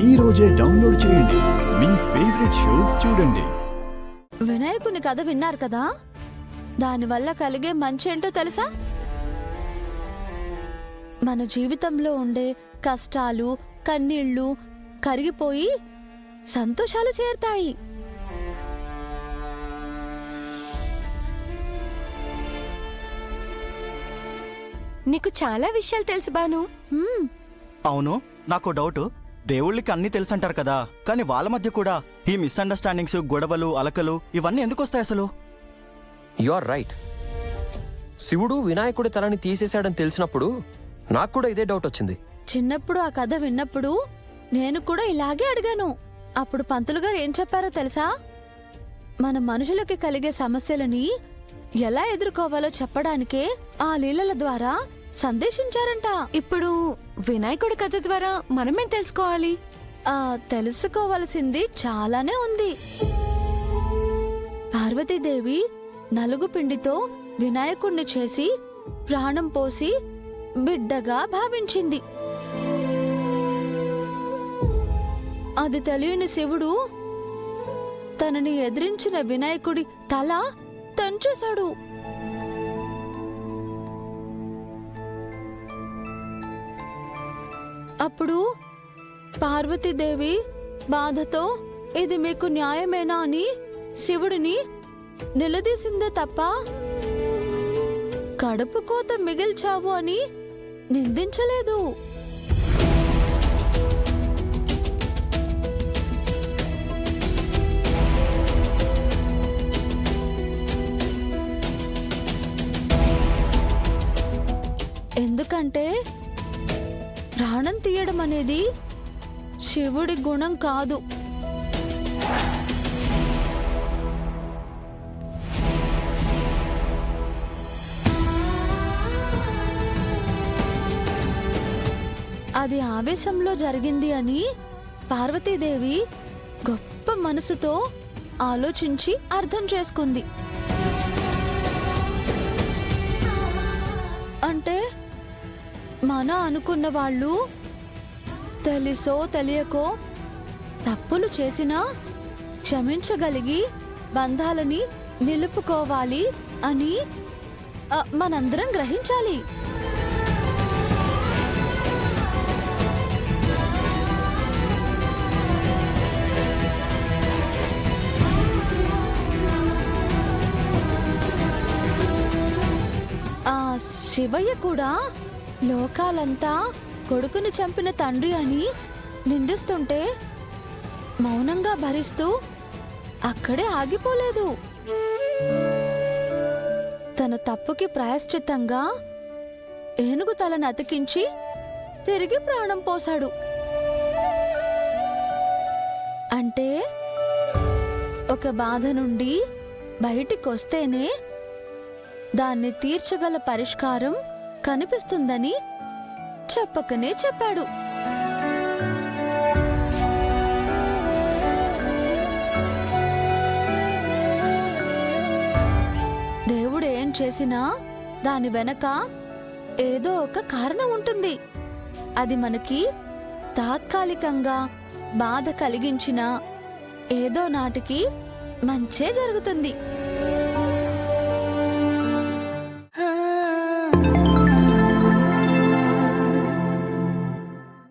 ఈ రోజే డౌన్లోడ్ చేయండి. మీ ఫేవరెట్ షోస్ చూడండి. వినాయకుని కథ విన్నారు కదా, దానివల్ల కలిగే మంచి ఏంటో తెలుసా? మన జీవితంలో ఉండే కష్టాలు, కన్నీళ్లు కరిగిపోయి సంతోషాలు చేరుతాయి. నీకు చాలా విషయాలు తెలుసు బాను. అవును, నాకు డౌట్. దేవుళ్ళకి అన్నీ తెలుసంటారు కదా, కానీ వాళ్ళ మధ్య కూడా ఈ మిస్అండర్స్టాండింగ్స్, గొడవలు, అలకలు ఇవన్నీ ఎందుకు వస్తాయి అసలు? You are right. శివుడు వినాయకుడి తలని తీసేశాడని తెలిసినప్పుడు నాకు కూడా ఇదే డౌట్ వచ్చింది. చిన్నప్పుడు ఆ కథ విన్నప్పుడు నేను కూడా ఇలాగే అడిగాను. అప్పుడు పంతులు గారు ఏం చెప్పారో తెలుసా? మన మనుషులకి కలిగే సమస్యలని ఎలా ఎదుర్కోవాలో చెప్పడానికే ఆ లీలల ద్వారా సందేశించారంట. ఇప్పుడు వినాయకుడి కథ ద్వారా మనమేం తెలుసుకోవాలి? తెలుసుకోవలసింది చాలానే ఉంది. పార్వతీదేవి నలుగు పిండితో వినాయకుణ్ణి చేసి ప్రాణం పోసి బిడ్డగా భావించింది. అది తెలియని శివుడు తనని ఎదిరించిన వినాయకుడి తల తంచేశాడు. అప్పుడు పార్వతీదేవి బాధతో ఇది మీకు న్యాయమేనా అని శివుడిని నిలదీసిందే తప్ప కడుపు కోత మిగిల్చావు అని నిందించలేదు. ఎందుకంటే ప్రాణం తీయడం అనేది శివుడి గుణం కాదు. అది ఆవేశంలో జరిగింది అని పార్వతీదేవి గొప్ప మనసుతో ఆలోచించి అర్థం చేసుకుంది. అంటే మన అనుకున్న వాళ్ళు తెలిసో తెలియకో తప్పులు చేసినా క్షమించగలిగి బంధాలని నిలుపుకోవాలి అని మనందరం గ్రహించాలి. శివయ్య కూడా లోకాలంతా కొడుకుని చంపిన తండ్రి అని నిందిస్తుంటే మౌనంగా భరిస్తూ అక్కడే ఆగిపోలేదు. తన తప్పుకి ప్రాయశ్చిత్తంగా ఏనుగు తలను అతికించి తిరిగి ప్రాణం పోశాడు. అంటే ఒక బాధ నుండి బయటికొస్తేనే దాన్ని తీర్చగల పరిష్కారం కనిపిస్తుందని చెప్పకనే చెప్పాడు. దేవుడు ఏం చేసినా దాని వెనక ఏదో ఒక కారణం ఉంటుంది. అది మనకి తాత్కాలికంగా బాధ కలిగించినా ఏదో నాటికి మంచే జరుగుతుంది.